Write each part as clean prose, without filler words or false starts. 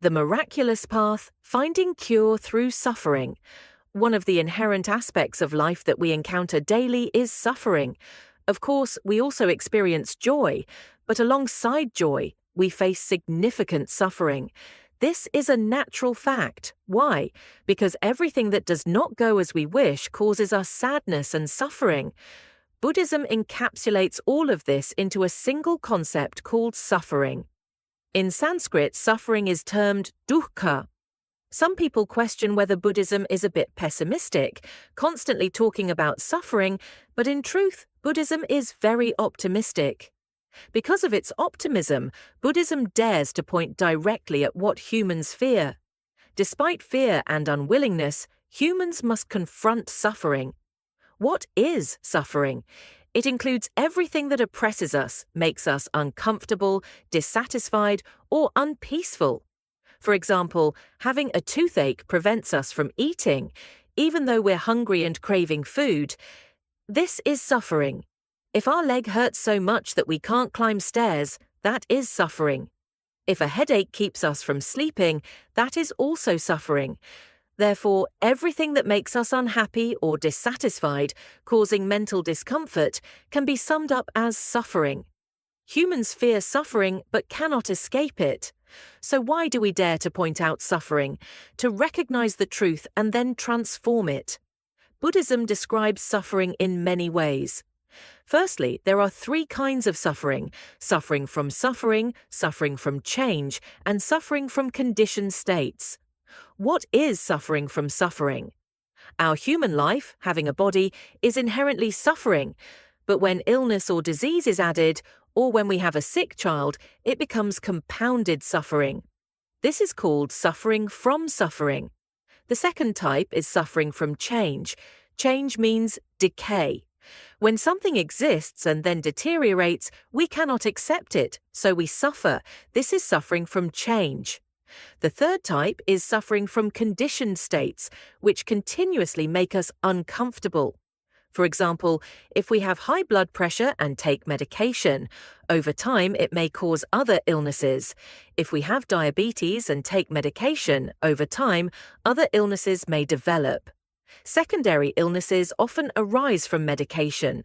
The Miraculous Path, Finding Cure Through Suffering. One of the inherent aspects of life that we encounter daily is suffering. Of course, we also experience joy, but alongside joy, we face significant suffering. This is a natural fact. Why? Because everything that does not go as we wish causes us sadness and suffering. Buddhism encapsulates all of this into a single concept called suffering. In Sanskrit, suffering is termed dukkha. Some people question whether Buddhism is a bit pessimistic, constantly talking about suffering, but in truth, Buddhism is very optimistic. Because of its optimism, Buddhism dares to point directly at what humans fear. Despite fear and unwillingness, humans must confront suffering. What is suffering? It includes everything that oppresses us, makes us uncomfortable, dissatisfied, or unpeaceful. For example, having a toothache prevents us from eating, even though we're hungry and craving food. This is suffering. If our leg hurts so much that we can't climb stairs, that is suffering. If a headache keeps us from sleeping, that is also suffering. Therefore, everything that makes us unhappy or dissatisfied, causing mental discomfort, can be summed up as suffering. Humans fear suffering but cannot escape it. So why do we dare to point out suffering? To recognize the truth and then transform it. Buddhism describes suffering in many ways. Firstly, there are 3 kinds of suffering: suffering from change, and suffering from conditioned states. What is suffering from suffering? Our human life, having a body, is inherently suffering, but when illness or disease is added, or when we have a sick child, it becomes compounded suffering. This is called suffering from suffering. The second type is suffering from change. Change means decay. When something exists and then deteriorates, we cannot accept it, so we suffer. This is suffering from change. The third type is suffering from conditioned states, which continuously make us uncomfortable. For example, if we have high blood pressure and take medication, over time it may cause other illnesses. If we have diabetes and take medication, over time, other illnesses may develop. Secondary illnesses often arise from medication.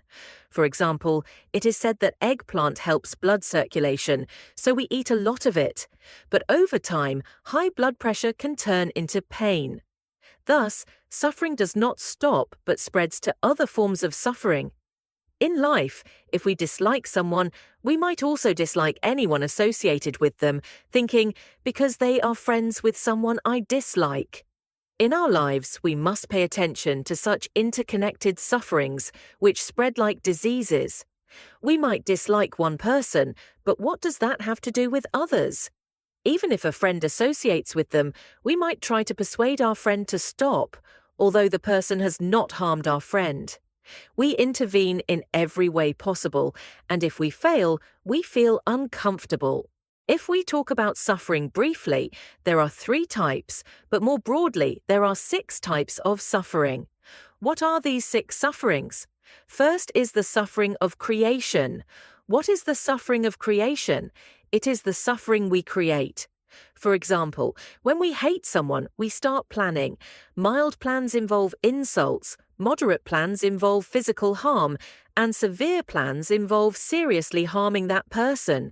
For example, it is said that eggplant helps blood circulation, so we eat a lot of it. But over time, high blood pressure can turn into pain. Thus, suffering does not stop but spreads to other forms of suffering. In life, if we dislike someone, we might also dislike anyone associated with them, thinking, because they are friends with someone I dislike. In our lives, we must pay attention to such interconnected sufferings which spread like diseases. We might dislike one person, but what does that have to do with others? Even if a friend associates with them, we might try to persuade our friend to stop, although the person has not harmed our friend. We intervene in every way possible, and if we fail, we feel uncomfortable. If we talk about suffering briefly, there are 3 types, but more broadly, there are 6 types of suffering. What are these 6 sufferings? First is the suffering of creation. What is the suffering of creation? It is the suffering we create. For example, when we hate someone, we start planning. Mild plans involve insults, moderate plans involve physical harm, and severe plans involve seriously harming that person.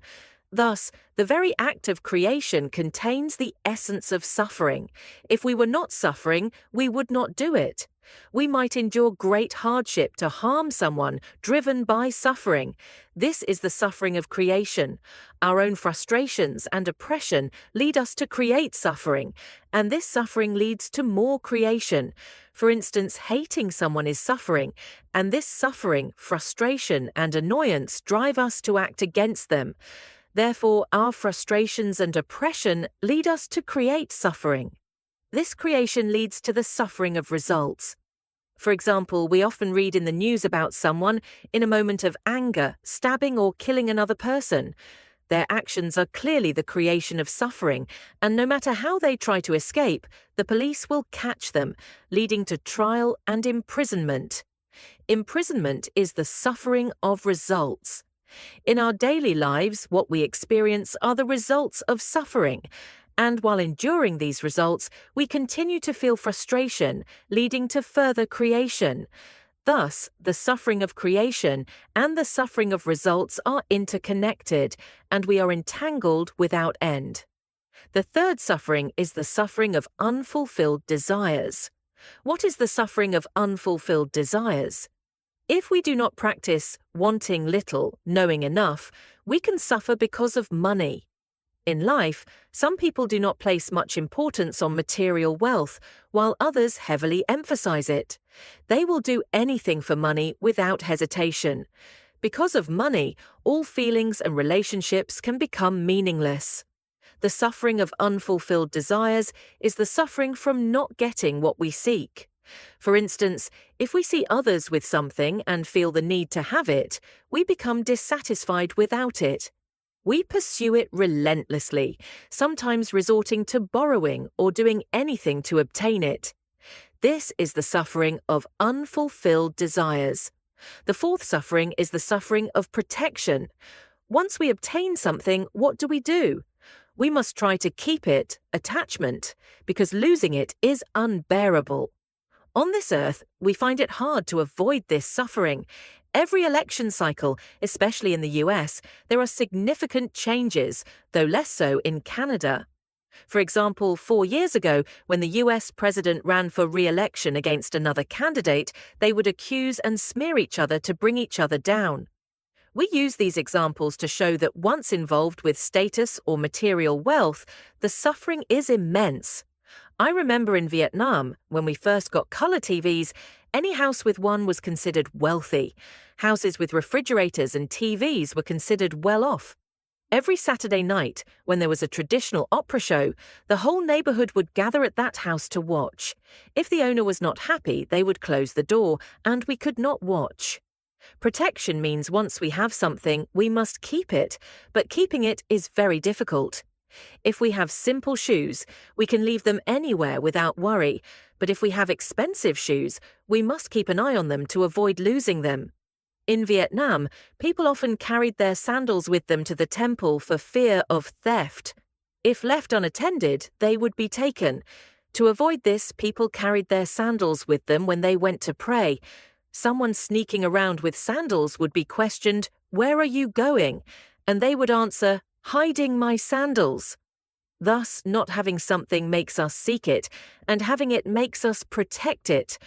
Thus, the very act of creation contains the essence of suffering. If we were not suffering, we would not do it. We might endure great hardship to harm someone, driven by suffering. This is the suffering of creation. Our own frustrations and oppression lead us to create suffering, and this suffering leads to more creation. For instance, hating someone is suffering, and this suffering, frustration, and annoyance drive us to act against them. Therefore, our frustrations and oppression lead us to create suffering. This creation leads to the suffering of results. For example, we often read in the news about someone in a moment of anger, stabbing or killing another person. Their actions are clearly the creation of suffering, and no matter how they try to escape, the police will catch them, leading to trial and imprisonment. Imprisonment is the suffering of results. In our daily lives, what we experience are the results of suffering, And while enduring these results, we continue to feel frustration, leading to further creation. Thus, the suffering of creation and the suffering of results are interconnected, and we are entangled without end. The third suffering is the suffering of unfulfilled desires. What is the suffering of unfulfilled desires? If we do not practice wanting little, knowing enough, we can suffer because of money. In life, some people do not place much importance on material wealth, while others heavily emphasize it. They will do anything for money without hesitation. Because of money, all feelings and relationships can become meaningless. The suffering of unfulfilled desires is the suffering from not getting what we seek. For instance, if we see others with something and feel the need to have it, we become dissatisfied without it. We pursue it relentlessly, sometimes resorting to borrowing or doing anything to obtain it. This is the suffering of unfulfilled desires. The fourth suffering is the suffering of protection. Once we obtain something, what do? We must try to keep it, attachment, because losing it is unbearable. On this earth, we find it hard to avoid this suffering. Every election cycle, especially in the US, there are significant changes, though less so in Canada. For example, 4 years ago, when the US president ran for re-election against another candidate, they would accuse and smear each other to bring each other down. We use these examples to show that once involved with status or material wealth, the suffering is immense. I remember in Vietnam, when we first got color TVs, any house with one was considered wealthy. Houses with refrigerators and TVs were considered well off. Every Saturday night, when there was a traditional opera show, the whole neighborhood would gather at that house to watch. If the owner was not happy, they would close the door, and we could not watch. Protection means once we have something, we must keep it, but keeping it is very difficult. If we have simple shoes, we can leave them anywhere without worry, but if we have expensive shoes, we must keep an eye on them to avoid losing them. In Vietnam, people often carried their sandals with them to the temple for fear of theft. If left unattended, they would be taken. To avoid this, people carried their sandals with them when they went to pray. Someone sneaking around with sandals would be questioned, "Where are you going?" And they would answer, "Hiding my sandals." Thus, not having something makes us seek it, and having it makes us protect it.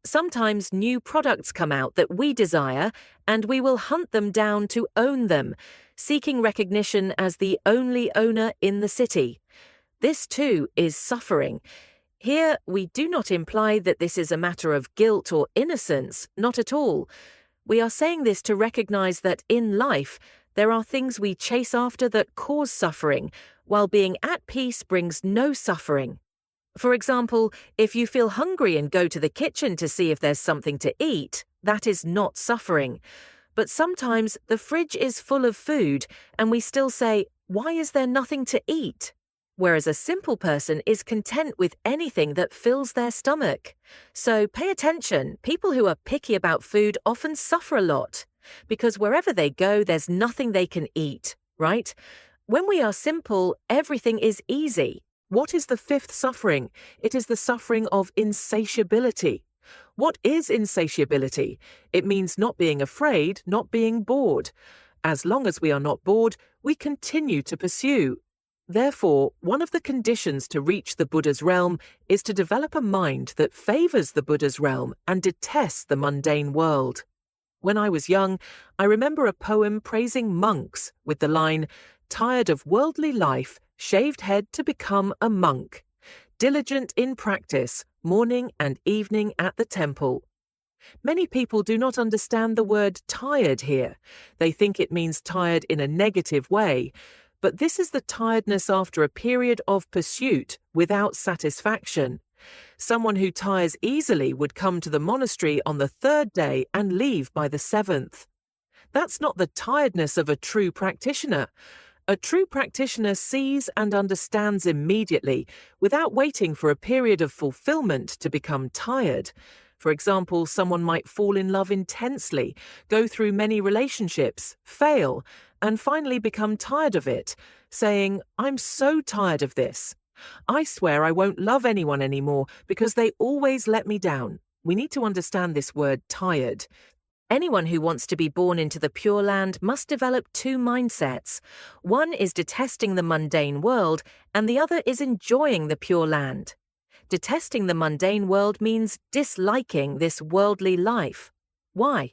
Sometimes new products come out that we desire, and we will hunt them down to own them, seeking recognition as the only owner in the city. This too is suffering. Here, we do not imply that this is a matter of guilt or innocence, not at all. We are saying this to recognize that in life, there are things we chase after that cause suffering, while being at peace brings no suffering. For example, if you feel hungry and go to the kitchen to see if there's something to eat, that is not suffering. But sometimes the fridge is full of food, and we still say, "Why is there nothing to eat?" Whereas a simple person is content with anything that fills their stomach. So pay attention, people who are picky about food often suffer a lot, because wherever they go, there's nothing they can eat, right? When we are simple, everything is easy. What is the fifth suffering? It is the suffering of insatiability. What is insatiability? It means not being afraid, not being bored. As long as we are not bored, we continue to pursue. Therefore, one of the conditions to reach the Buddha's realm is to develop a mind that favors the Buddha's realm and detests the mundane world. When I was young, I remember a poem praising monks with the line, "Tired of worldly life, shaved head to become a monk. Diligent in practice, morning and evening at the temple." Many people do not understand the word tired here. They think it means tired in a negative way, but this is the tiredness after a period of pursuit without satisfaction. Someone who tires easily would come to the monastery on the 3rd day and leave by the 7th. That's not the tiredness of a true practitioner. A true practitioner sees and understands immediately, without waiting for a period of fulfillment to become tired. For example, someone might fall in love intensely, go through many relationships, fail, and finally become tired of it. saying, "I'm so tired of this. I swear I won't love anyone anymore because they always let me down." We need to understand this word tired. Anyone who wants to be born into the Pure Land must develop two mindsets. One is detesting the mundane world, and the other is enjoying the Pure Land. Detesting the mundane world means disliking this worldly life. Why?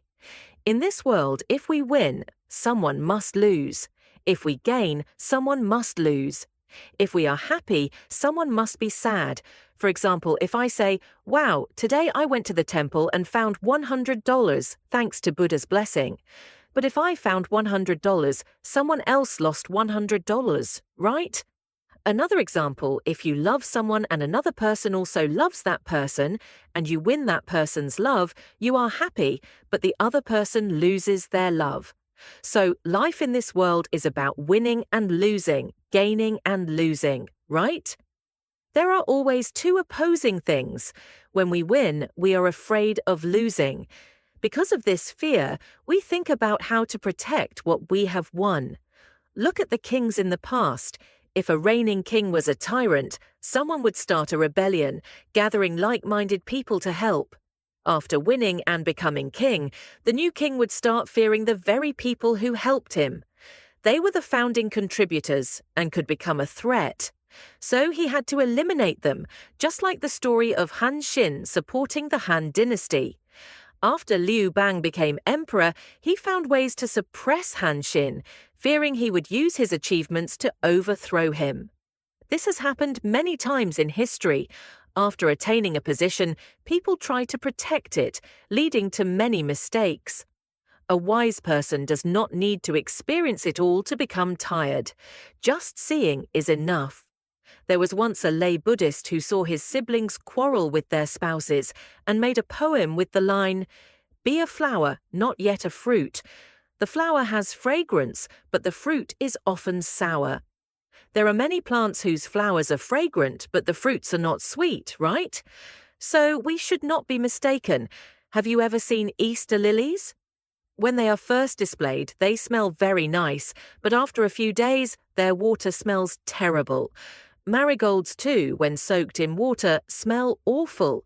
In this world, if we win, someone must lose. If we gain, someone must lose. If we are happy, someone must be sad. For example, if I say, "Wow, today I went to the temple and found $100 thanks to Buddha's blessing." But if I found $100, someone else lost $100, right? Another example, if you love someone and another person also loves that person, and you win that person's love, you are happy, but the other person loses their love. So life in this world is about winning and losing, gaining and losing, right? There are always two opposing things. When we win, we are afraid of losing. Because of this fear, we think about how to protect what we have won. Look at the kings in the past. If a reigning king was a tyrant, someone would start a rebellion, gathering like-minded people to help. After winning and becoming king, the new king would start fearing the very people who helped him. They were the founding contributors and could become a threat. So he had to eliminate them, just like the story of Han Xin supporting the Han dynasty. After Liu Bang became emperor, he found ways to suppress Han Xin, fearing he would use his achievements to overthrow him. This has happened many times in history. After attaining a position, people try to protect it, leading to many mistakes. A wise person does not need to experience it all to become tired. Just seeing is enough. There was once a lay Buddhist who saw his siblings quarrel with their spouses and made a poem with the line, "Be a flower, not yet a fruit. The flower has fragrance, but the fruit is often sour." There are many plants whose flowers are fragrant, but the fruits are not sweet, right? So we should not be mistaken. Have you ever seen Easter lilies? When they are first displayed, they smell very nice, but after a few days, their water smells terrible. Marigolds too, when soaked in water, smell awful.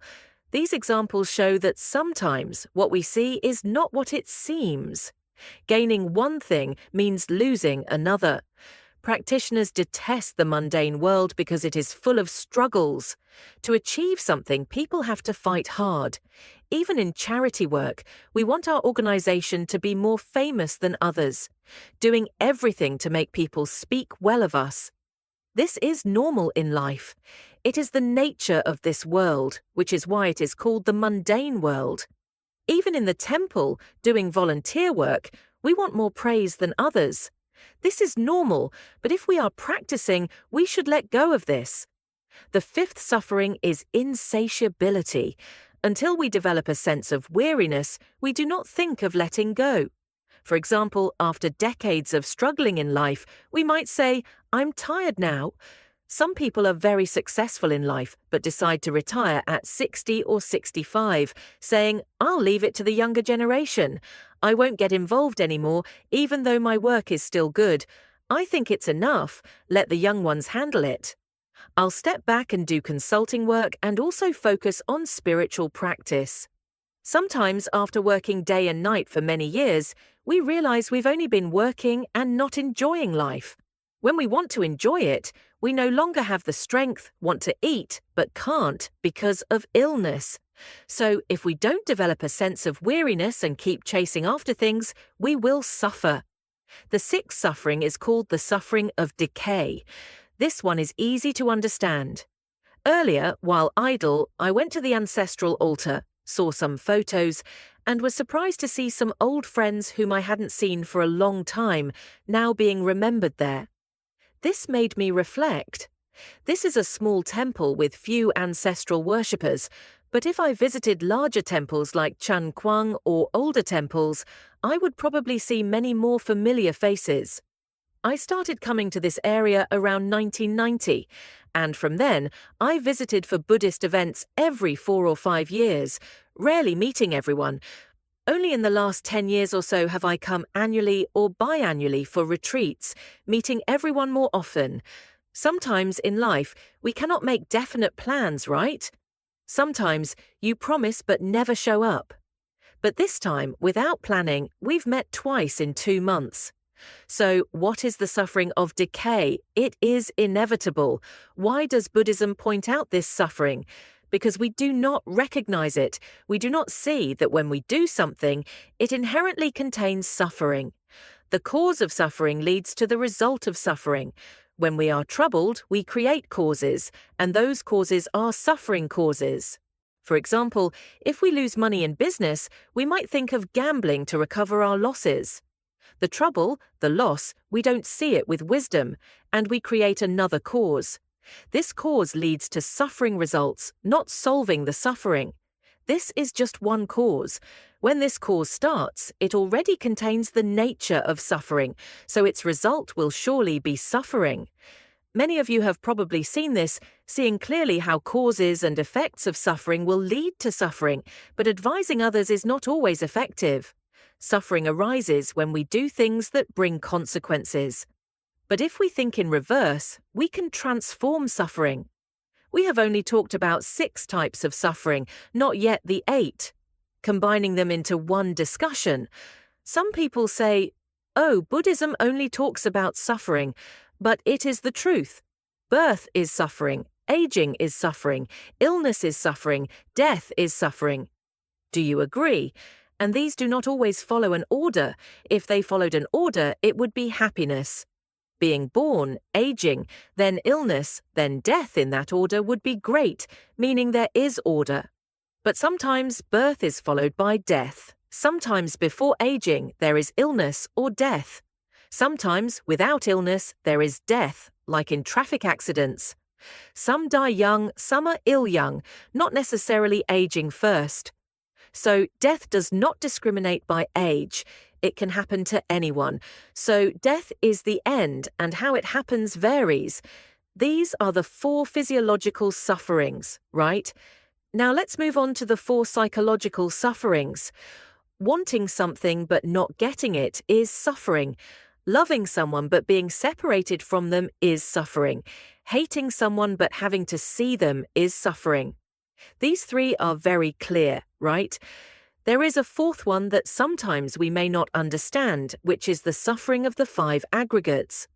These examples show that sometimes what we see is not what it seems. Gaining one thing means losing another. Practitioners detest the mundane world because it is full of struggles. To achieve something, people have to fight hard. Even in charity work, we want our organization to be more famous than others, doing everything to make people speak well of us. This is normal in life. It is the nature of this world, which is why it is called the mundane world. Even in the temple, doing volunteer work, we want more praise than others. This is normal, but if we are practicing, we should let go of this. The fifth suffering is insatiability. Until we develop a sense of weariness, we do not think of letting go. For example, after decades of struggling in life, we might say, "I'm tired now." Some people are very successful in life but decide to retire at 60 or 65, saying, "I'll leave it to the younger generation. I won't get involved anymore, even though my work is still good. I think it's enough. Let the young ones handle it. I'll step back and do consulting work and also focus on spiritual practice." Sometimes, after working day and night for many years, we realize we've only been working and not enjoying life. When we want to enjoy it, we no longer have the strength, want to eat, but can't because of illness. So if we don't develop a sense of weariness and keep chasing after things, we will suffer. The sixth suffering is called the suffering of decay. This one is easy to understand. Earlier, while idle, I went to the ancestral altar, saw some photos, and was surprised to see some old friends whom I hadn't seen for a long time now being remembered there. This made me reflect. This is a small temple with few ancestral worshippers, but if I visited larger temples like Chan Kuang or older temples, I would probably see many more familiar faces. I started coming to this area around 1990, and from then, I visited for Buddhist events every 4 or 5 years, rarely meeting everyone. Only in the last 10 years or so have I come annually or biannually for retreats, meeting everyone more often. Sometimes in life, we cannot make definite plans, right? Sometimes you promise but never show up. But this time, without planning, we've met twice in 2 months. So, what is the suffering of decay? It is inevitable. Why does Buddhism point out this suffering? Because we do not recognize it. We do not see that when we do something, it inherently contains suffering. The cause of suffering leads to the result of suffering. When we are troubled, we create causes, and those causes are suffering causes. For example, if we lose money in business, we might think of gambling to recover our losses. The trouble, the loss, we don't see it with wisdom, and we create another cause. This cause leads to suffering results, not solving the suffering. This is just one cause. When this cause starts, it already contains the nature of suffering, so its result will surely be suffering. Many of you have probably seen this, seeing clearly how causes and effects of suffering will lead to suffering, but advising others is not always effective. Suffering arises when we do things that bring consequences. But if we think in reverse, we can transform suffering. We have only talked about 6 types of suffering, not yet the 8. Combining them into one discussion. Some people say, "Oh, Buddhism only talks about suffering," but it is the truth. Birth is suffering, aging is suffering, illness is suffering, death is suffering. Do you agree? And these do not always follow an order. If they followed an order, it would be happiness. Being born, aging, then illness, then death in that order would be great, meaning there is order. But sometimes birth is followed by death. Sometimes before aging, there is illness or death. Sometimes without illness, there is death, like in traffic accidents. Some die young, some are ill young, not necessarily aging first. So death does not discriminate by age. It can happen to anyone. So death is the end, and how it happens varies. These are the 4 physiological sufferings, right? Now let's move on to the 4 psychological sufferings. Wanting something but not getting it is suffering. Loving someone but being separated from them is suffering. Hating someone but having to see them is suffering. These 3 are very clear, right? There is a 4th one that sometimes we may not understand, which is the suffering of the 5 aggregates.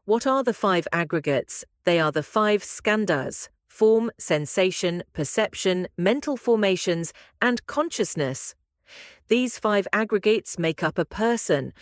What are the 5 aggregates? They are the 5 skandhas: form, sensation, perception, mental formations, and consciousness. These 5 aggregates make up a person.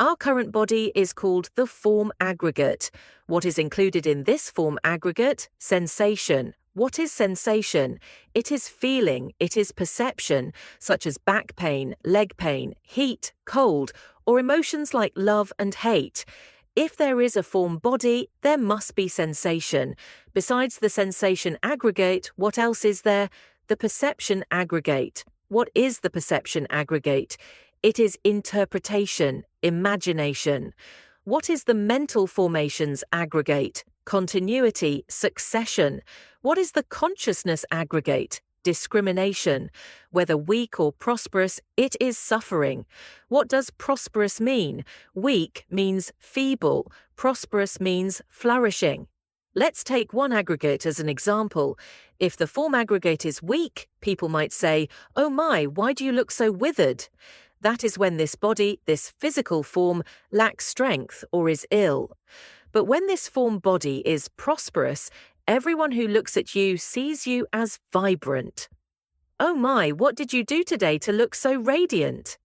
Our current body is called the form aggregate. What is included in this form aggregate? Sensation. What is sensation? It is feeling, it is perception, such as back pain, leg pain, heat, cold, or emotions like love and hate. If there is a form body, there must be sensation. Besides the sensation aggregate, what else is there? The perception aggregate. What is the perception aggregate? It is interpretation, imagination. What is the mental formations aggregate? Continuity, succession. What is the consciousness aggregate? Discrimination. Whether weak or prosperous, it is suffering. What does prosperous mean? Weak means feeble. Prosperous means flourishing. Let's take one aggregate as an example. If the form aggregate is weak, people might say, "Oh my, why do you look so withered?" That is when this body, this physical form, lacks strength or is ill. But when this form body is prosperous, everyone who looks at you sees you as vibrant. "Oh my, what did you do today to look so radiant?"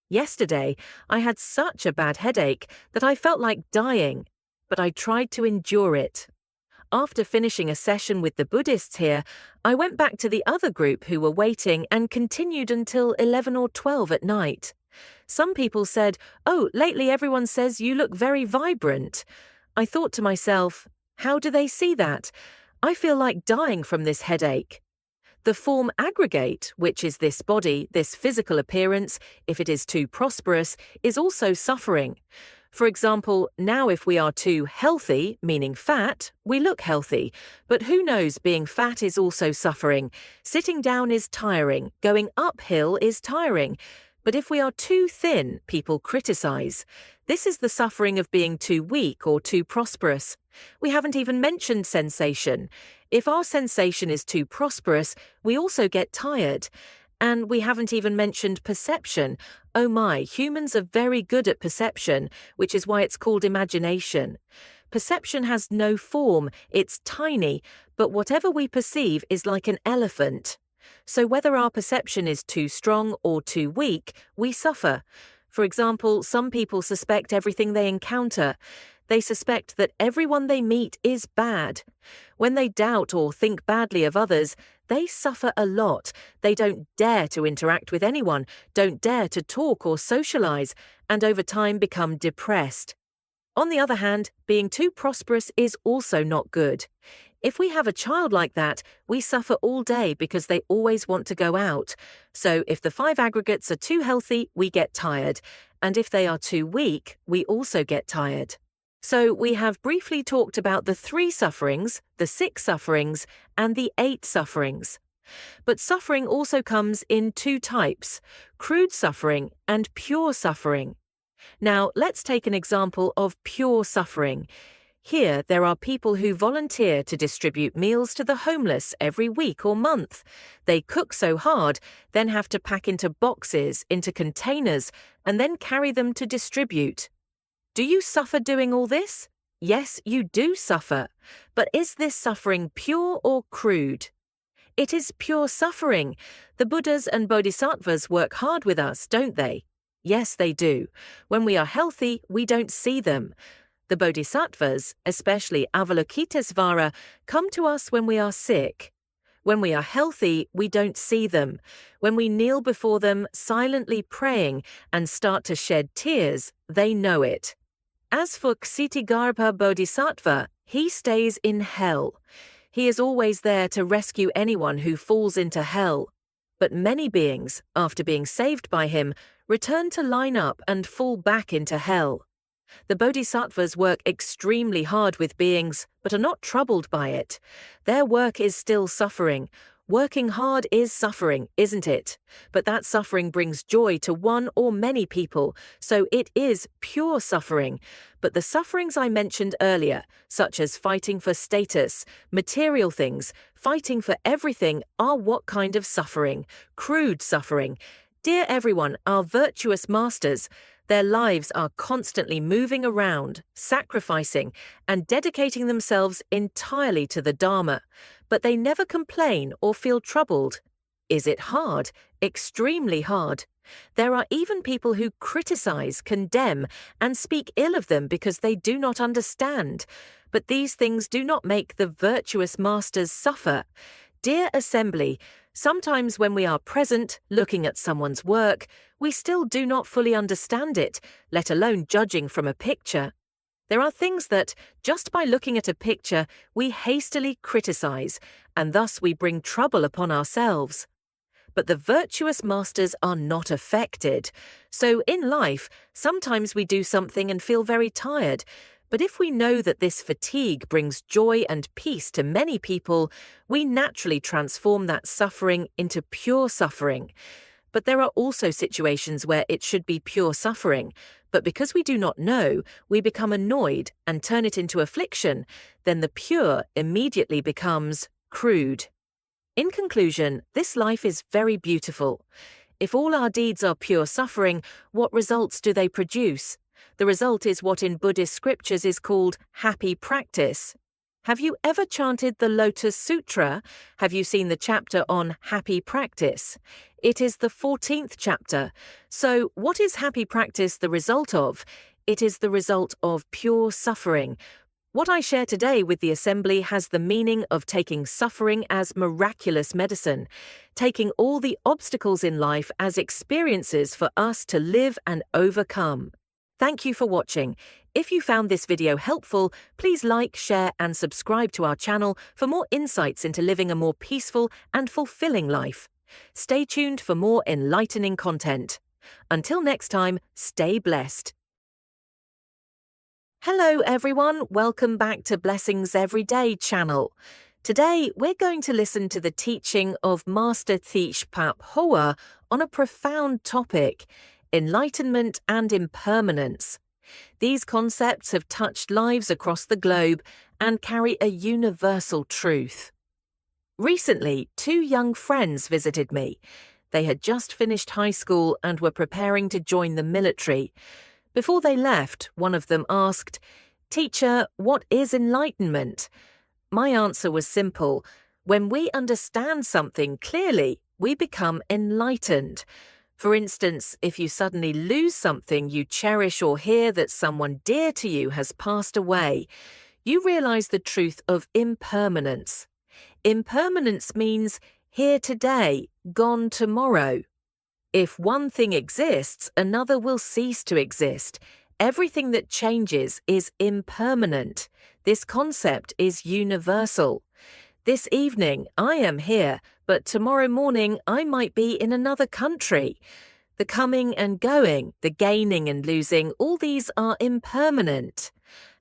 Yesterday, I had such a bad headache that I felt like dying, but I tried to endure it. After finishing a session with the Buddhists here, I went back to the other group who were waiting and continued until 11 or 12 at night. Some people said, "Oh, lately everyone says you look very vibrant." I thought to myself, how do they see that? I feel like dying from this headache. The form aggregate, which is this body, this physical appearance, if it is too prosperous, is also suffering. For example, now if we are too healthy, meaning fat, we look healthy. But who knows, being fat is also suffering. Sitting down is tiring. Going uphill is tiring. But if we are too thin, people criticize. This is the suffering of being too weak or too prosperous. We haven't even mentioned sensation. If our sensation is too prosperous, we also get tired. And we haven't even mentioned perception. Oh my, humans are very good at perception, which is why it's called imagination. Perception has no form, it's tiny, but whatever we perceive is like an elephant. So whether our perception is too strong or too weak, we suffer. For example, some people suspect everything they encounter. They suspect that everyone they meet is bad. When they doubt or think badly of others, they suffer a lot. They don't dare to interact with anyone, don't dare to talk or socialize, and over time become depressed. On the other hand, being too prosperous is also not good. If we have a child like that, we suffer all day because they always want to go out. So if the 5 aggregates are too healthy, we get tired. And if they are too weak, we also get tired. So we have briefly talked about the 3 sufferings, the 6 sufferings, and the 8 sufferings. But suffering also comes in 2 types, crude suffering and pure suffering. Now, let's take an example of pure suffering. Here, there are people who volunteer to distribute meals to the homeless every week or month. They cook so hard, then have to pack into boxes, into containers, and then carry them to distribute. Do you suffer doing all this? Yes, you do suffer. But is this suffering pure or crude? It is pure suffering. The Buddhas and Bodhisattvas work hard with us, don't they? Yes, they do. When we are healthy, we don't see them. The Bodhisattvas, especially Avalokitesvara, come to us when we are sick. When we are healthy, we don't see them. When we kneel before them, silently praying, and start to shed tears, they know it. As for Ksitigarbha Bodhisattva, he stays in hell. He is always there to rescue anyone who falls into hell. But many beings, after being saved by him, return to line up and fall back into hell. The Bodhisattvas work extremely hard with beings, but are not troubled by it. Their work is still suffering. Working hard is suffering, isn't it? But that suffering brings joy to one or many people, so it is pure suffering. But the sufferings I mentioned earlier, such as fighting for status, material things, fighting for everything, are what kind of suffering? Crude suffering. Dear everyone, our virtuous masters, their lives are constantly moving around, sacrificing, and dedicating themselves entirely to the Dharma, but they never complain or feel troubled. Is it hard? Extremely hard. There are even people who criticize, condemn, and speak ill of them because they do not understand. But these things do not make the virtuous masters suffer. Dear Assembly, sometimes when we are present, looking at someone's work, we still do not fully understand it, let alone judging from a picture. There are things that, just by looking at a picture, we hastily criticize, and thus we bring trouble upon ourselves. But the virtuous masters are not affected. So in life, sometimes we do something and feel very tired. But if we know that this fatigue brings joy and peace to many people, we naturally transform that suffering into pure suffering. But there are also situations where it should be pure suffering, but because we do not know, we become annoyed and turn it into affliction, then the pure immediately becomes crude. In conclusion, this life is very beautiful. If all our deeds are pure suffering, what results do they produce? The result is what in Buddhist scriptures is called happy practice. Have you ever chanted the Lotus Sutra? Have you seen the chapter on happy practice? It is the 14th chapter. So, what is happy practice the result of? It is the result of pure suffering. What I share today with the Assembly has the meaning of taking suffering as miraculous medicine, taking all the obstacles in life as experiences for us to live and overcome. Thank you for watching. If you found this video helpful, please like, share, and subscribe to our channel for more insights into living a more peaceful and fulfilling life. Stay tuned for more enlightening content. Until next time, stay blessed. Hello everyone, welcome back to Blessings Everyday channel. Today we're going to listen to the teaching of Master Thích Pháp Hòa on a profound topic: enlightenment and impermanence. These concepts have touched lives across the globe and carry a universal truth. Recently, 2 young friends visited me. They had just finished high school and were preparing to join the military. Before they left, one of them asked, "Teacher, what is enlightenment?" My answer was simple. When we understand something clearly, we become enlightened. For instance, if you suddenly lose something you cherish or hear that someone dear to you has passed away, you realize the truth of impermanence. Impermanence means here today, gone tomorrow. If one thing exists, another will cease to exist. Everything that changes is impermanent. This concept is universal. This evening, I am here, but tomorrow morning I might be in another country. The coming and going, the gaining and losing, all these are impermanent.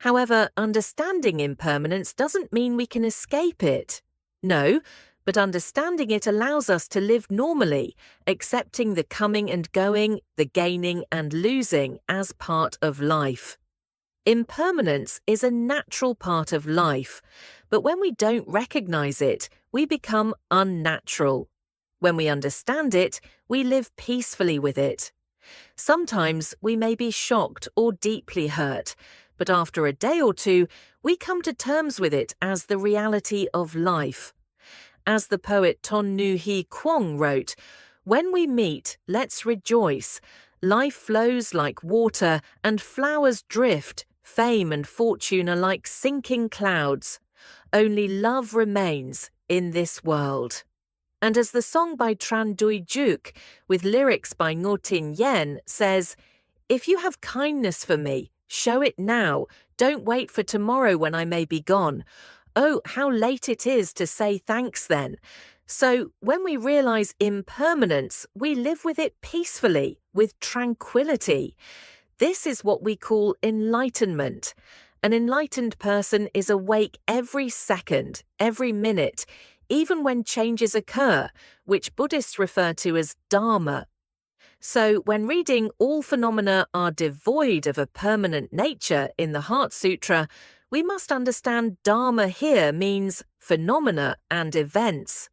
However, understanding impermanence doesn't mean we can escape it. No, but understanding it allows us to live normally, accepting the coming and going, the gaining and losing as part of life. Impermanence is a natural part of life, but when we don't recognize it, we become unnatural. When we understand it, we live peacefully with it. Sometimes we may be shocked or deeply hurt, but after a day or two, we come to terms with it as the reality of life. As the poet Ton Nu Hee Kwong wrote, "When we meet, let's rejoice. Life flows like water and flowers drift. Fame and fortune are like sinking clouds. Only love remains in this world." And as the song by Tran Dui Juk, with lyrics by Ngo Tin Yen, says, "If you have kindness for me, show it now. Don't wait for tomorrow when I may be gone. Oh, how late it is to say thanks then." So when we realize impermanence, we live with it peacefully, with tranquility. This is what we call enlightenment. An enlightened person is awake every second, every minute, even when changes occur, which Buddhists refer to as dharma. So when reading "All phenomena are devoid of a permanent nature" in the Heart Sutra, we must understand dharma here means phenomena and events.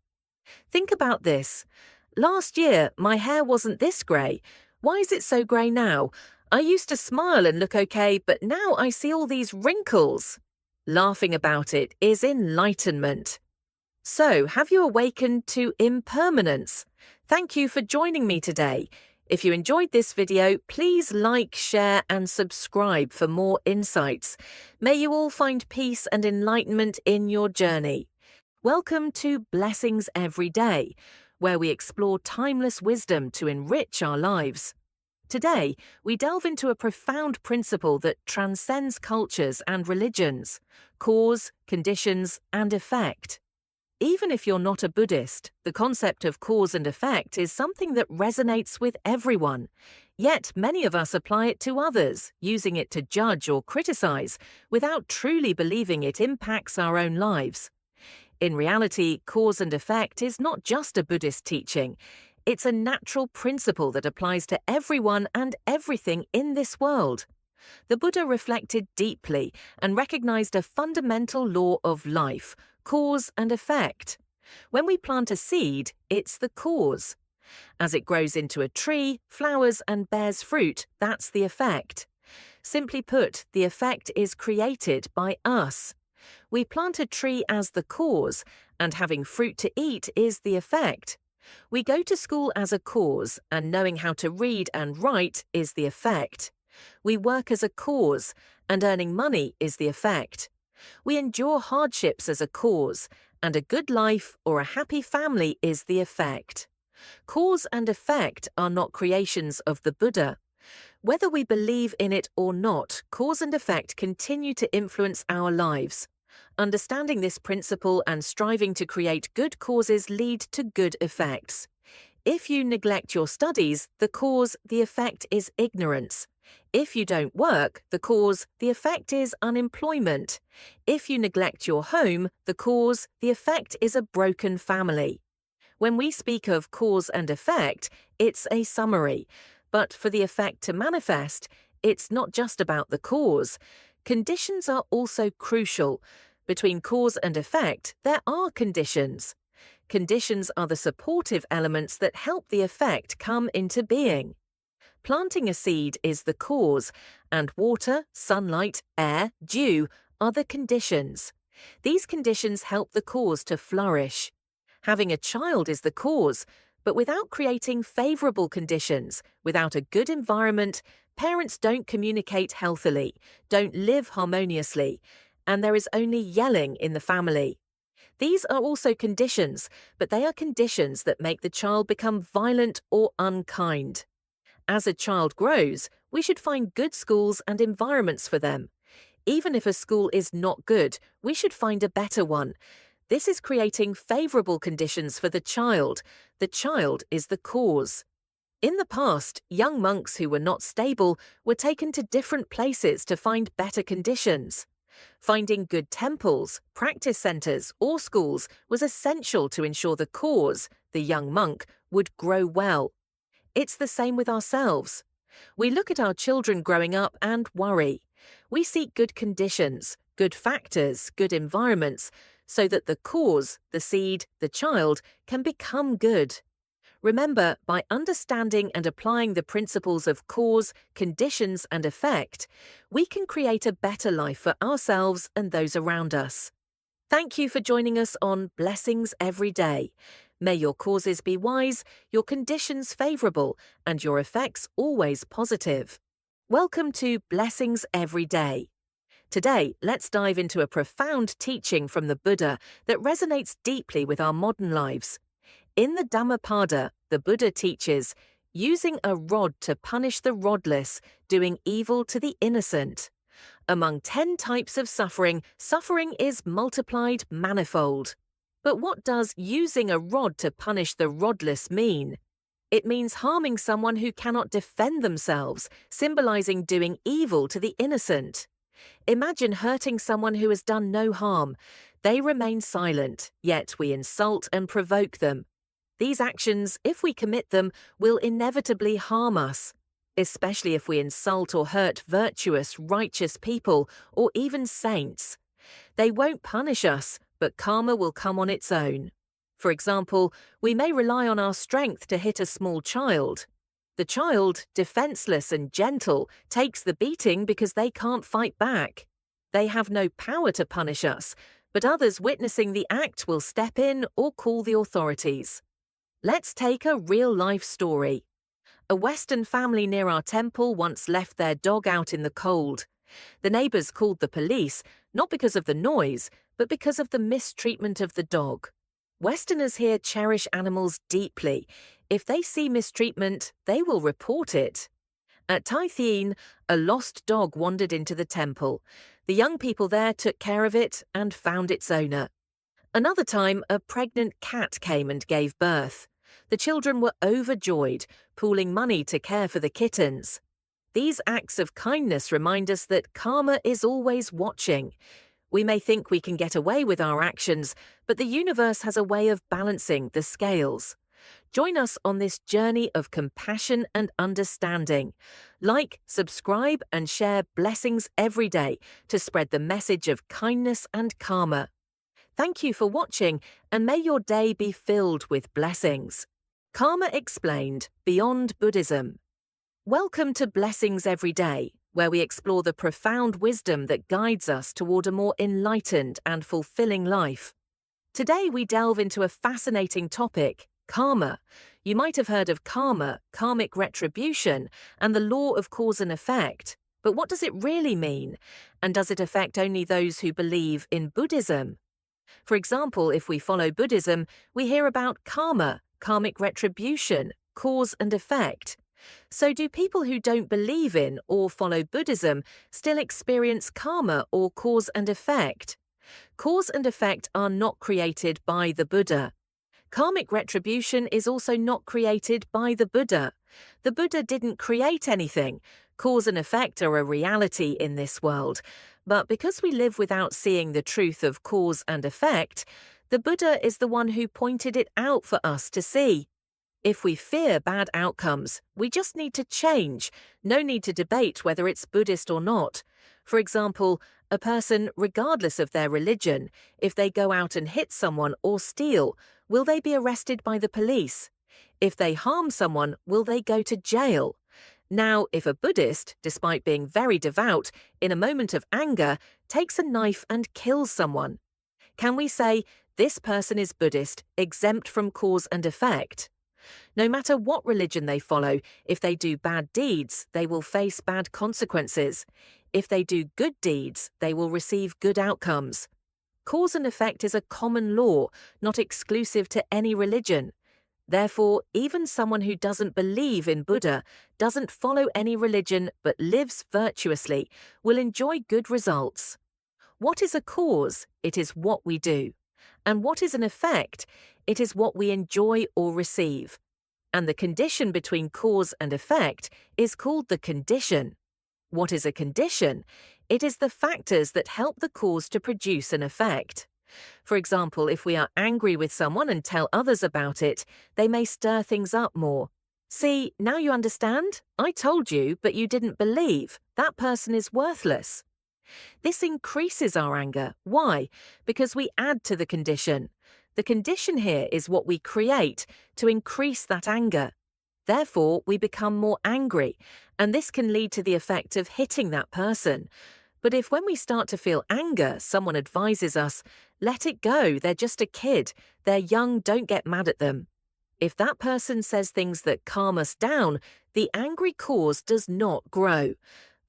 Think about this. Last year, my hair wasn't this grey. Why is it so grey now? I used to smile and look okay, but now I see all these wrinkles. Laughing about it is enlightenment. So, have you awakened to impermanence? Thank you for joining me today. If you enjoyed this video, please like, share, and subscribe for more insights. May you all find peace and enlightenment in your journey. Welcome to Blessings Every Day, where we explore timeless wisdom to enrich our lives. Today, we delve into a profound principle that transcends cultures and religions: cause, conditions, and effect. Even if you're not a Buddhist, the concept of cause and effect is something that resonates with everyone. Yet many of us apply it to others, using it to judge or criticize, without truly believing it impacts our own lives. In reality, cause and effect is not just a Buddhist teaching. It's a natural principle that applies to everyone and everything in this world. The Buddha reflected deeply and recognized a fundamental law of life: cause and effect. When we plant a seed, it's the cause. As it grows into a tree, flowers, and bears fruit, that's the effect. Simply put, the effect is created by us. We plant a tree as the cause, and having fruit to eat is the effect. We go to school as a cause, and knowing how to read and write is the effect. We work as a cause, and earning money is the effect. We endure hardships as a cause, and a good life or a happy family is the effect. Cause and effect are not creations of the Buddha. Whether we believe in it or not, cause and effect continue to influence our lives. Understanding this principle and striving to create good causes lead to good effects. If you neglect your studies, the cause, the effect is ignorance. If you don't work, the cause, the effect is unemployment. If you neglect your home, the cause, the effect is a broken family. When we speak of cause and effect, it's a summary. But for the effect to manifest, it's not just about the cause. Conditions are also crucial. Between cause and effect, there are conditions. Conditions are the supportive elements that help the effect come into being. Planting a seed is the cause, and water, sunlight, air, dew are the conditions. These conditions help the cause to flourish. Having a child is the cause, but without creating favorable conditions, without a good environment, parents don't communicate healthily, don't live harmoniously, and there is only yelling in the family. These are also conditions, but they are conditions that make the child become violent or unkind. As a child grows, we should find good schools and environments for them. Even if a school is not good, we should find a better one. This is creating favorable conditions for the child. The child is the cause. In the past, young monks who were not stable were taken to different places to find better conditions. Finding good temples, practice centers, or schools was essential to ensure the cause, the young monk, would grow well. It's the same with ourselves. We look at our children growing up and worry. We seek good conditions, good factors, good environments, so that the cause, the seed, the child, can become good. Remember, by understanding and applying the principles of cause, conditions, and effect, we can create a better life for ourselves and those around us. Thank you for joining us on Blessings Every Day. May your causes be wise, your conditions favorable, and your effects always positive. Welcome to Blessings Every Day. Today, let's dive into a profound teaching from the Buddha that resonates deeply with our modern lives. In the Dhammapada, the Buddha teaches, using a rod to punish the rodless, doing evil to the innocent. Among 10 types of suffering, suffering is multiplied manifold. But what does using a rod to punish the rodless mean? It means harming someone who cannot defend themselves, symbolizing doing evil to the innocent. Imagine hurting someone who has done no harm. They remain silent, yet we insult and provoke them. These actions, if we commit them, will inevitably harm us, especially if we insult or hurt virtuous, righteous people, or even saints. They won't punish us, but karma will come on its own. For example, we may rely on our strength to hit a small child. The child, defenseless and gentle, takes the beating because they can't fight back. They have no power to punish us, but others witnessing the act will step in or call the authorities. Let's take a real-life story. A Western family near our temple once left their dog out in the cold. The neighbors called the police, not because of the noise, but because of the mistreatment of the dog. Westerners here cherish animals deeply. If they see mistreatment, they will report it. At Tai Thien, a lost dog wandered into the temple. The young people there took care of it and found its owner. Another time, a pregnant cat came and gave birth. The children were overjoyed, pooling money to care for the kittens. These acts of kindness remind us that karma is always watching. We may think we can get away with our actions, but the universe has a way of balancing the scales. Join us on this journey of compassion and understanding. Like, subscribe, and share Blessings Every Day to spread the message of kindness and karma. Thank you for watching, and may your day be filled with blessings. Karma Explained Beyond Buddhism. Welcome to Blessings Every Day, where we explore the profound wisdom that guides us toward a more enlightened and fulfilling life. Today we delve into a fascinating topic, karma. You might have heard of karma, karmic retribution, and the law of cause and effect. But what does it really mean? And does it affect only those who believe in Buddhism? For example, if we follow Buddhism, we hear about karma, karmic retribution, cause and effect. So do people who don't believe in or follow Buddhism still experience karma or cause and effect? Cause and effect are not created by the Buddha. Karmic retribution is also not created by the Buddha. The Buddha didn't create anything. Cause and effect are a reality in this world. But because we live without seeing the truth of cause and effect, The Buddha is the one who pointed it out for us to see. If we fear bad outcomes, we just need to change. No need to debate whether it's Buddhist or not. For example, a person, regardless of their religion, if they go out and hit someone or steal, will they be arrested by the police? If they harm someone, will they go to jail? Now, if a Buddhist, despite being very devout, in a moment of anger, takes a knife and kills someone, can we say, this person is Buddhist, exempt from cause and effect? No matter what religion they follow, if they do bad deeds, they will face bad consequences. If they do good deeds, they will receive good outcomes. Cause and effect is a common law, not exclusive to any religion. Therefore, even someone who doesn't believe in Buddha, doesn't follow any religion but lives virtuously, will enjoy good results. What is a cause? It is what we do. And what is an effect? It is what we enjoy or receive. And the condition between cause and effect is called the condition. What is a condition? It is the factors that help the cause to produce an effect. For example, if we are angry with someone and tell others about it, they may stir things up more. See, now you understand? I told you, but you didn't believe. That person is worthless. This increases our anger. Why? Because we add to the condition. The condition here is what we create to increase that anger. Therefore, we become more angry, and this can lead to the effect of hitting that person. But if when we start to feel anger, someone advises us, let it go, they're just a kid, they're young, don't get mad at them. If that person says things that calm us down, the angry cause does not grow.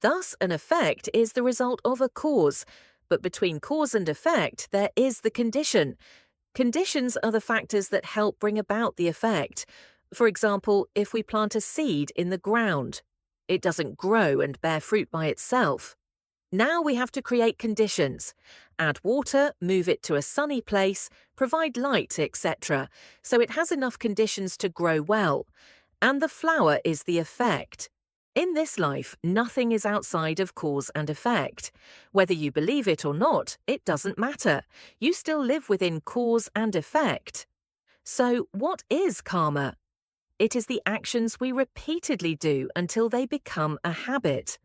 Thus, an effect is the result of a cause. But between cause and effect, there is the condition. Conditions are the factors that help bring about the effect. For example, if we plant a seed in the ground, it doesn't grow and bear fruit by itself. Now we have to create conditions. Add water, move it to a sunny place, provide light, etc. So it has enough conditions to grow well. And the flower is the effect. In this life, nothing is outside of cause and effect. Whether you believe it or not, it doesn't matter. You still live within cause and effect. So, what is karma? It is the actions we repeatedly do until they become a habit.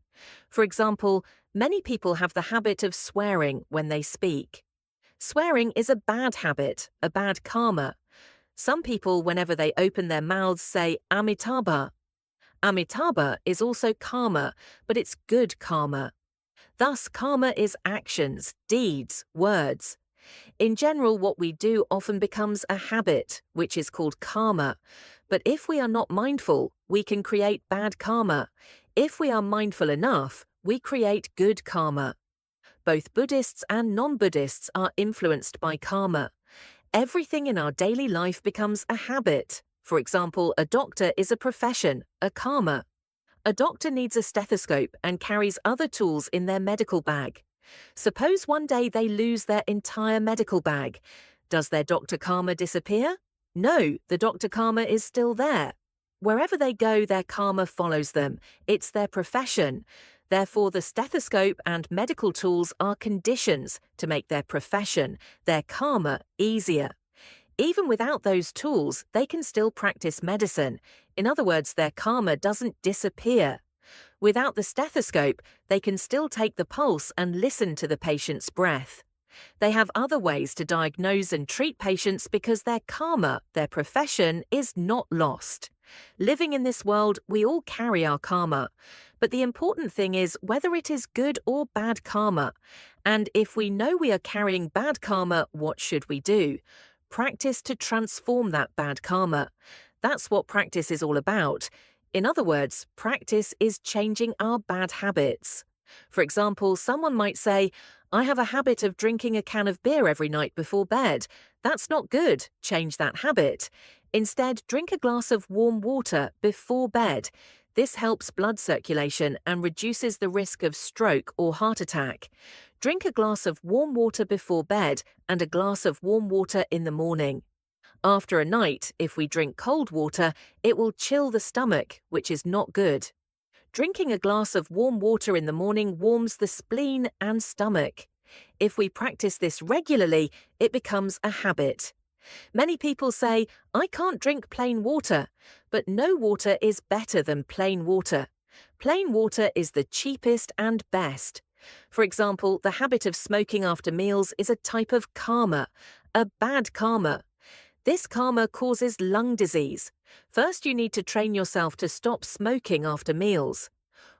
For example, many people have the habit of swearing when they speak. Swearing is a bad habit, a bad karma. Some people, whenever they open their mouths, say Amitabha. Amitabha is also karma, but it's good karma. Thus, karma is actions, deeds, words. In general, what we do often becomes a habit, which is called karma. But if we are not mindful, we can create bad karma. If we are mindful enough, we create good karma. Both Buddhists and non-Buddhists are influenced by karma. Everything in our daily life becomes a habit. For example, a doctor is a profession, a karma. A doctor needs a stethoscope and carries other tools in their medical bag. Suppose one day they lose their entire medical bag. Does their doctor karma disappear? No, the doctor karma is still there. Wherever they go, their karma follows them. It's their profession. Therefore, the stethoscope and medical tools are conditions to make their profession, their karma, easier. Even without those tools, they can still practice medicine. In other words, their karma doesn't disappear. Without the stethoscope, they can still take the pulse and listen to the patient's breath. They have other ways to diagnose and treat patients because their karma, their profession, is not lost. Living in this world, we all carry our karma. But the important thing is whether it is good or bad karma. And if we know we are carrying bad karma, what should we do? Practice to transform that bad karma. That's what practice is all about. In other words, practice is changing our bad habits. For example, someone might say, I have a habit of drinking a can of beer every night before bed. That's not good. Change that habit. Instead, drink a glass of warm water before bed. This helps blood circulation and reduces the risk of stroke or heart attack. Drink a glass of warm water before bed and a glass of warm water in the morning. After a night, if we drink cold water, it will chill the stomach, which is not good. Drinking a glass of warm water in the morning warms the spleen and stomach. If we practice this regularly, it becomes a habit. Many people say, I can't drink plain water, but no water is better than plain water. Plain water is the cheapest and best. For example, the habit of smoking after meals is a type of karma, a bad karma. This karma causes lung disease. First, you need to train yourself to stop smoking after meals.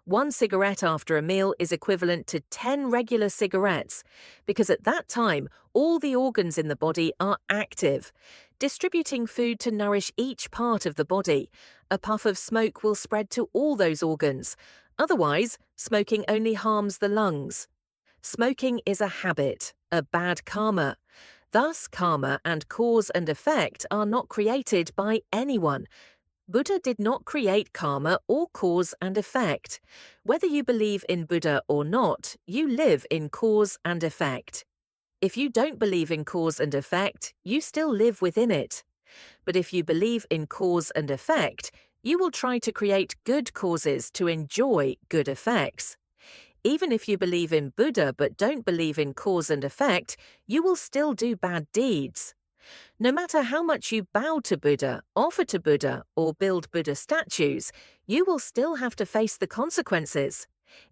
1 cigarette after a meal is equivalent to 10 regular cigarettes, because at that time, all the organs in the body are active, distributing food to nourish each part of the body. A puff of smoke will spread to all those organs. Otherwise, smoking only harms the lungs. Smoking is a habit, a bad karma. Thus, karma and cause and effect are not created by anyone. Buddha did not create karma or cause and effect. Whether you believe in Buddha or not, you live in cause and effect. If you don't believe in cause and effect, you still live within it. But if you believe in cause and effect, you will try to create good causes to enjoy good effects. Even if you believe in Buddha but don't believe in cause and effect, you will still do bad deeds. No matter how much you bow to Buddha, offer to Buddha, or build Buddha statues, you will still have to face the consequences.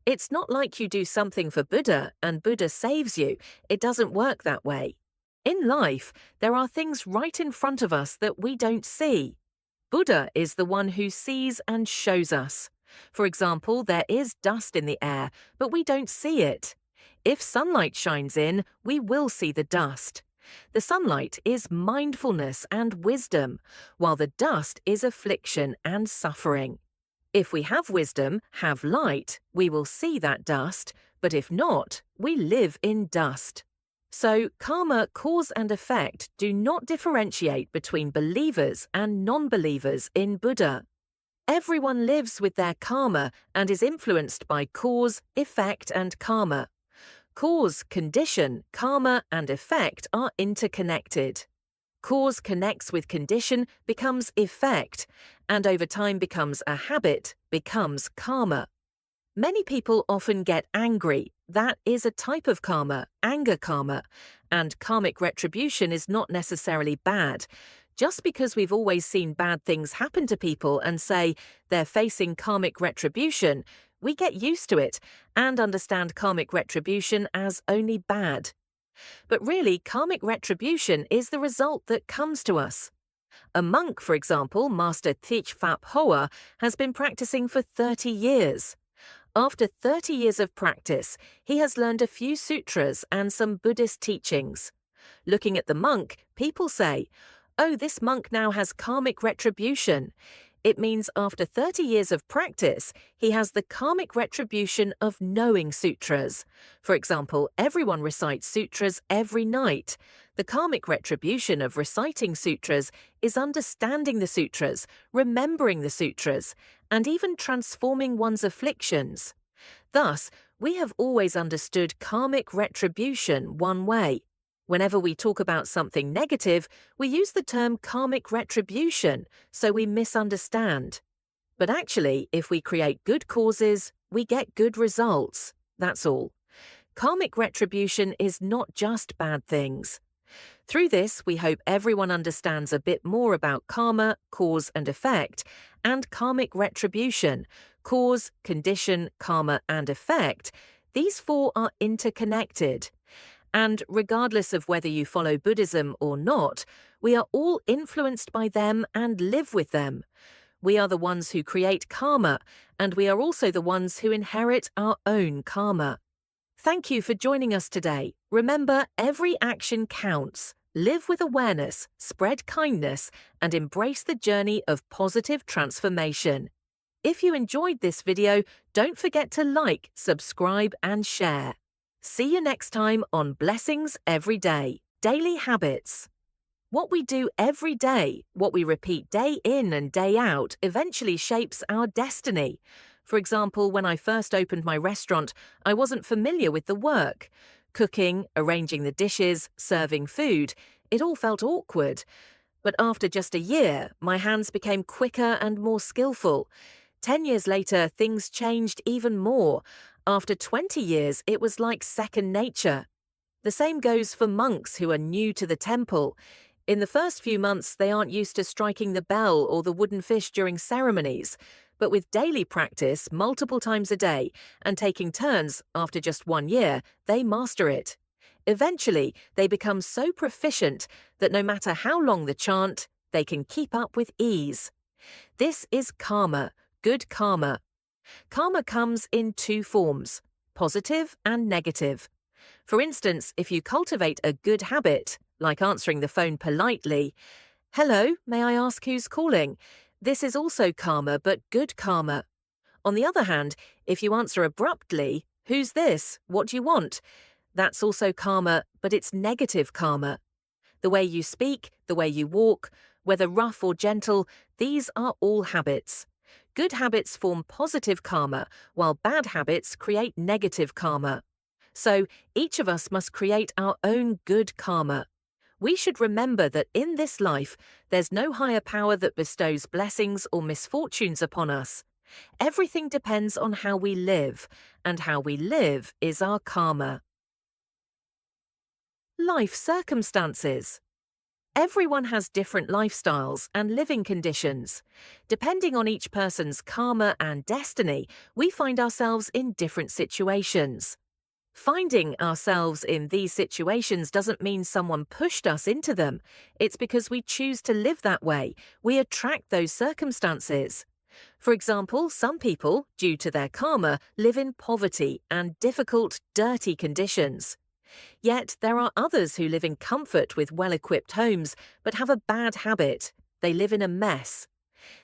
It's not like you do something for Buddha and Buddha saves you. It doesn't work that way. In life, there are things right in front of us that we don't see. Buddha is the one who sees and shows us. For example, there is dust in the air, but we don't see it. If sunlight shines in, we will see the dust. The sunlight is mindfulness and wisdom, while the dust is affliction and suffering. If we have wisdom, have light, we will see that dust, but if not, we live in dust. So, karma, cause and effect do not differentiate between believers and non-believers in Buddha. Everyone lives with their karma and is influenced by cause, effect and karma. Cause, condition, karma, and effect are interconnected. Cause connects with condition, becomes effect, and over time becomes a habit, becomes karma. Many people often get angry. That is a type of karma, anger karma, and karmic retribution is not necessarily bad. Just because we've always seen bad things happen to people and say they're facing karmic retribution, we get used to it and understand karmic retribution as only bad. But really, karmic retribution is the result that comes to us. A monk, for example, Master Thích Pháp Hòa, has been practicing for 30 years. After 30 years of practice, he has learned a few sutras and some Buddhist teachings. Looking at the monk, people say, "Oh, this monk now has karmic retribution." It means after 30 years of practice, he has the karmic retribution of knowing sutras. For example, everyone recites sutras every night. The karmic retribution of reciting sutras is understanding the sutras, remembering the sutras, and even transforming one's afflictions. Thus, we have always understood karmic retribution one way. Whenever we talk about something negative, we use the term karmic retribution, so we misunderstand. But actually, if we create good causes, we get good results. That's all. Karmic retribution is not just bad things. Through this, we hope everyone understands a bit more about karma, cause and effect, and karmic retribution. Cause, condition, karma, and effect. These four are interconnected. And regardless of whether you follow Buddhism or not, we are all influenced by them and live with them. We are the ones who create karma, and we are also the ones who inherit our own karma. Thank you for joining us today. Remember, every action counts. Live with awareness, spread kindness, and embrace the journey of positive transformation. If you enjoyed this video, don't forget to like, subscribe, and share. See you next time on Blessings Every Day, Daily Habits. What we do every day, what we repeat day in and day out, eventually shapes our destiny. For example, when I first opened my restaurant, I wasn't familiar with the work. Cooking, arranging the dishes, serving food, it all felt awkward. But after just a year, my hands became quicker and more skillful. 10 years later, things changed even more. After 20 years, it was like second nature. The same goes for monks who are new to the temple. In the first few months, they aren't used to striking the bell or the wooden fish during ceremonies, but with daily practice, multiple times a day, and taking turns after just 1 year, they master it. Eventually, they become so proficient that no matter how long the chant, they can keep up with ease. This is karma, good karma. Karma comes in 2 forms, positive and negative. For instance, if you cultivate a good habit, like answering the phone politely, "Hello, may I ask who's calling?" This is also karma, but good karma. On the other hand, if you answer abruptly, "Who's this? What do you want?" That's also karma, but it's negative karma. The way you speak, the way you walk, whether rough or gentle, these are all habits. Good habits form positive karma, while bad habits create negative karma. So each of us must create our own good karma. We should remember that in this life, there's no higher power that bestows blessings or misfortunes upon us. Everything depends on how we live, and how we live is our karma. Life circumstances. Everyone has different lifestyles and living conditions. Depending on each person's karma and destiny, we find ourselves in different situations. Finding ourselves in these situations doesn't mean someone pushed us into them. It's because we choose to live that way. We attract those circumstances. For example, some people, due to their karma, live in poverty and difficult, dirty conditions. Yet there are others who live in comfort with well-equipped homes, but have a bad habit. They live in a mess.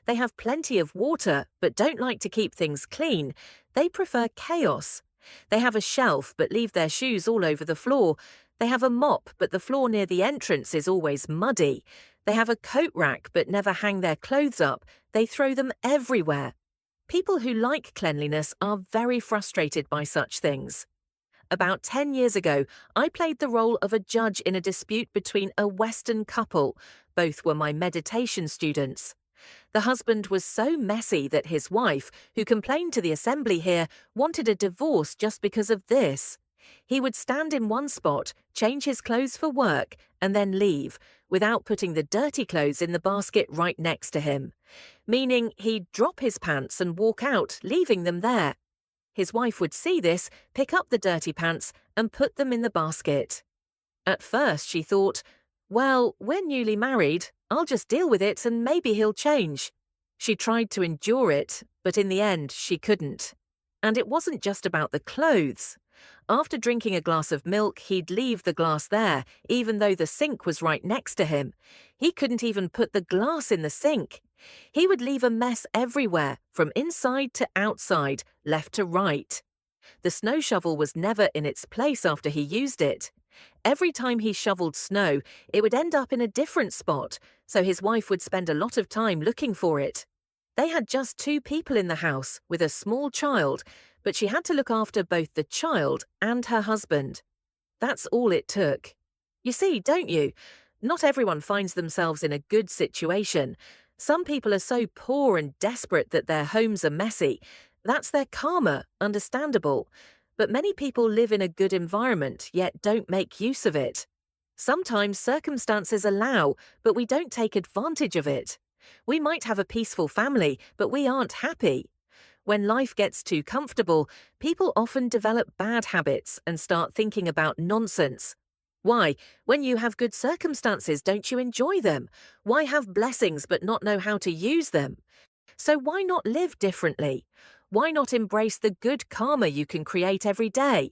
They have plenty of water, but don't like to keep things clean. They prefer chaos. They have a shelf, but leave their shoes all over the floor. They have a mop, but the floor near the entrance is always muddy. They have a coat rack, but never hang their clothes up. They throw them everywhere. People who like cleanliness are very frustrated by such things. About 10 years ago, I played the role of a judge in a dispute between a Western couple. Both were my meditation students. The husband was so messy that his wife, who complained to the assembly here, wanted a divorce just because of this. He would stand in one spot, change his clothes for work, and then leave, without putting the dirty clothes in the basket right next to him. Meaning he'd drop his pants and walk out, leaving them there. His wife would see this, pick up the dirty pants, and put them in the basket. At first she thought, well, we're newly married, I'll just deal with it and maybe he'll change. She tried to endure it, but in the end she couldn't. And it wasn't just about the clothes. After drinking a glass of milk, he'd leave the glass there, even though the sink was right next to him. He couldn't even put the glass in the sink. He would leave a mess everywhere, from inside to outside, left to right. The snow shovel was never in its place after he used it. Every time he shoveled snow, it would end up in a different spot, so his wife would spend a lot of time looking for it. They had just 2 people in the house, with a small child, but she had to look after both the child and her husband. That's all it took. You see, don't you? Not everyone finds themselves in a good situation. Some people are so poor and desperate that their homes are messy. That's their karma, understandable. But many people live in a good environment, yet don't make use of it. Sometimes circumstances allow, but we don't take advantage of it. We might have a peaceful family, but we aren't happy. When life gets too comfortable, people often develop bad habits and start thinking about nonsense. Why, when you have good circumstances, don't you enjoy them? Why have blessings but not know how to use them? So why not live differently? Why not embrace the good karma you can create every day?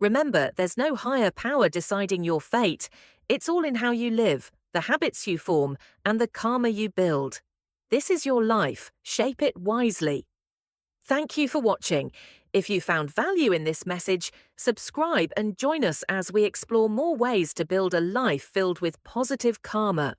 Remember, there's no higher power deciding your fate. It's all in how you live, the habits you form, and the karma you build. This is your life. Shape it wisely. Thank you for watching. If you found value in this message, subscribe and join us as we explore more ways to build a life filled with positive karma.